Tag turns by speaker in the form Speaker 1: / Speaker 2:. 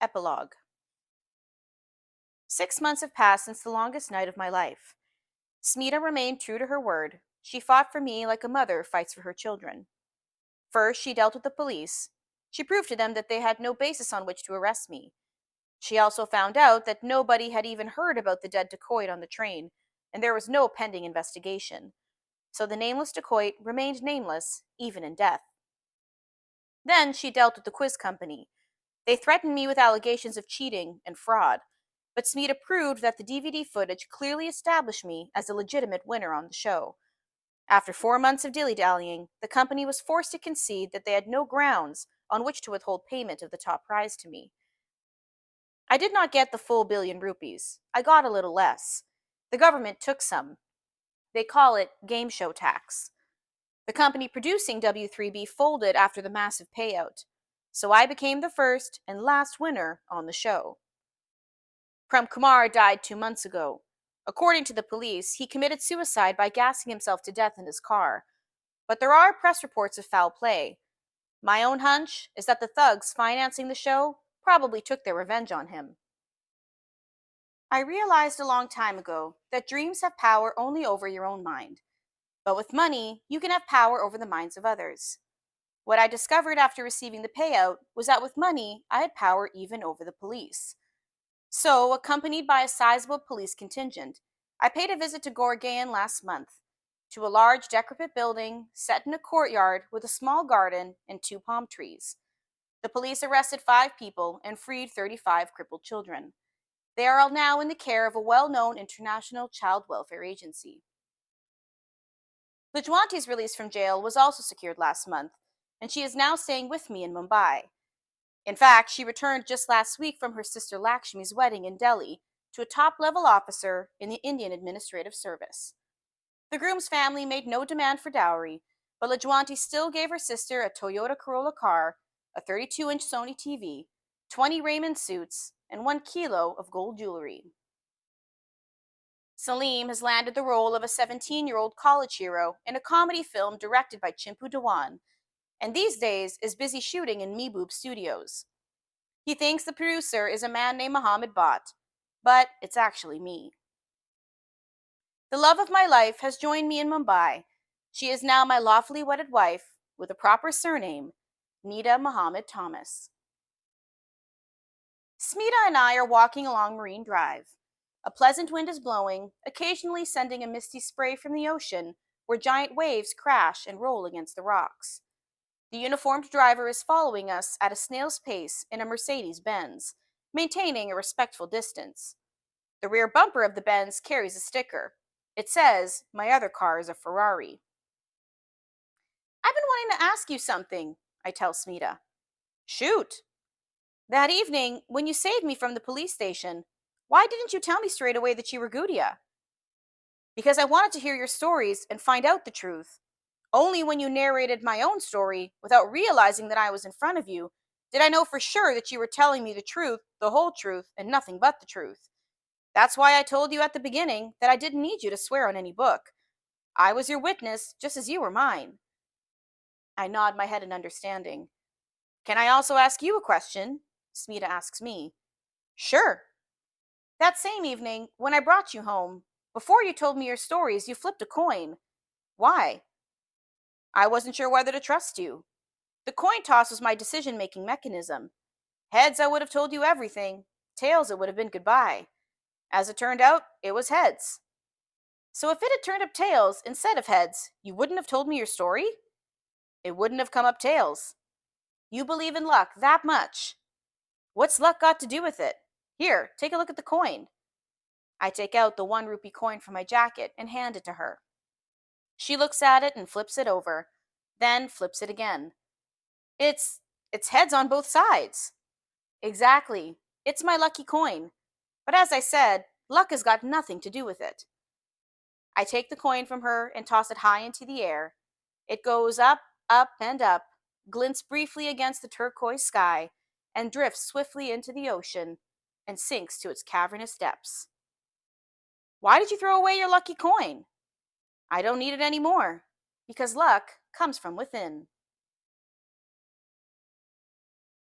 Speaker 1: Epilogue. 6 months have passed since the longest night of my life. Smita remained true to her word. She fought for me like a mother fights for her children. First, she dealt with the police. She proved to them that they had no basis on which to arrest me. She also found out that nobody had even heard about the dead dacoit on the train, and there was no pending investigation. So the nameless dacoit remained nameless, even in death. Then she dealt with the quiz company. They threatened me with allegations of cheating and fraud, but Smita proved that the DVD footage clearly established me as a legitimate winner on the show. After 4 months of dilly-dallying, the company was forced to concede that they had no grounds on which to withhold payment of the top prize to me. I did not get the full billion rupees. I got a little less. The government took some. They call it game show tax. The company producing W3B folded after the massive payout, so I became the first and last winner on the show. Prem Kumar died 2 months ago. According to the police, he committed suicide by gassing himself to death in his car. But there are press reports of foul play. My own hunch is that the thugs financing the show probably took their revenge on him. I realized a long time ago that dreams have power only over your own mind. But with money, you can have power over the minds of others. What I discovered after receiving the payout was that with money, I had power even over the police. So, accompanied by a sizable police contingent, I paid a visit to Gorgaon last month, to a large decrepit building set in a courtyard with a small garden and 2 palm trees. The police arrested 5 people and freed 35 crippled children. They are all now in the care of a well-known international child welfare agency. Lajwanti's release from jail was also secured last month, and she is now staying with me in Mumbai. In fact, she returned just last week from her sister Lakshmi's wedding in Delhi to a top-level officer in the Indian Administrative Service. The groom's family made no demand for dowry, but Lajwanti still gave her sister a Toyota Corolla car, a 32-inch Sony TV, 20 Raymond suits, and 1 kilo of gold jewelry. Salim has landed the role of a 17-year-old college hero in a comedy film directed by Chimpu Dewan, and these days is busy shooting in Meboob Studios. He thinks the producer is a man named Mohammed Bhatt, but it's actually me. The love of my life has joined me in Mumbai. She is now my lawfully wedded wife, with a proper surname, Nida Mohammed Thomas. Smita and I are walking along Marine Drive. A pleasant wind is blowing, occasionally sending a misty spray from the ocean, where giant waves crash and roll against the rocks. The uniformed driver is following us at a snail's pace in a Mercedes-Benz, maintaining a respectful distance. The rear bumper of the Benz carries a sticker. It says, "My other car is a Ferrari." "I've been wanting to ask you something," I tell Smita. "Shoot." "That evening, when you saved me from the police station, why didn't you tell me straight away that you were Gaudiya?" "Because I wanted to hear your stories and find out the truth. Only when you narrated my own story, without realizing that I was in front of you, did I know for sure that you were telling me the truth, the whole truth, and nothing but the truth. That's why I told you at the beginning that I didn't need you to swear on any book. I was your witness, just as you were mine." I nod my head in understanding. "Can I also ask you a question?" Smita asks me. "Sure." "That same evening, when I brought you home, before you told me your stories, you flipped a coin. Why?" "I wasn't sure whether to trust you. The coin toss was my decision-making mechanism. Heads, I would have told you everything. Tails, it would have been goodbye. As it turned out, it was heads." "So if it had turned up tails instead of heads, you wouldn't have told me your story?" "It wouldn't have come up tails." "You believe in luck that much?" "What's luck got to do with it? Here, take a look at the coin." I take out the 1 rupee coin from my jacket and hand it to her. She looks at it and flips it over, then flips it again. It's heads on both sides." "Exactly. It's my lucky coin. But as I said, luck has got nothing to do with it." I take the coin from her and toss it high into the air. It goes up, up, and up, glints briefly against the turquoise sky, and drifts swiftly into the ocean and sinks to its cavernous depths. "Why did you throw away your lucky coin?" "I don't need it anymore, because luck comes from within."